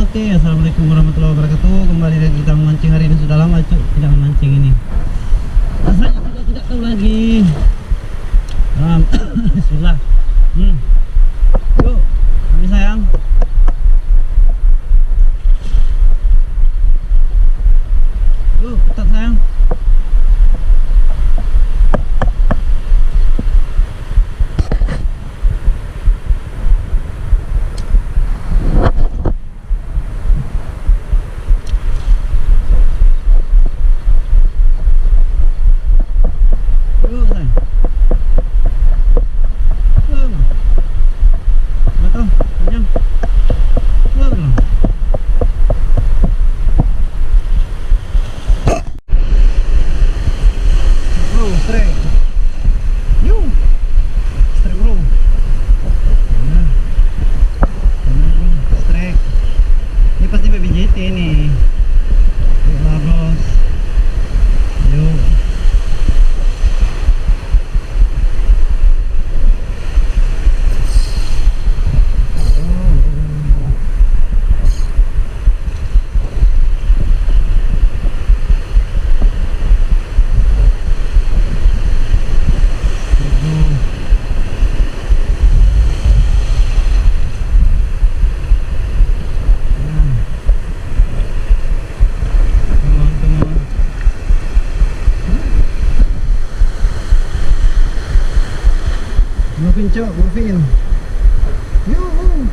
Oke, assalamualaikum warahmatullahi wabarakatuh. Kembali lagi kita memancing hari ini. Sudah lama cuk tidak memancing ini. Rasanya sudah tidak tahu lagi. Bismillah. Yuk, kami sayang. Yuk, tetap sayang. Ini yuk lah bos, yuk. Bluefin cok, bluefin. Yuk.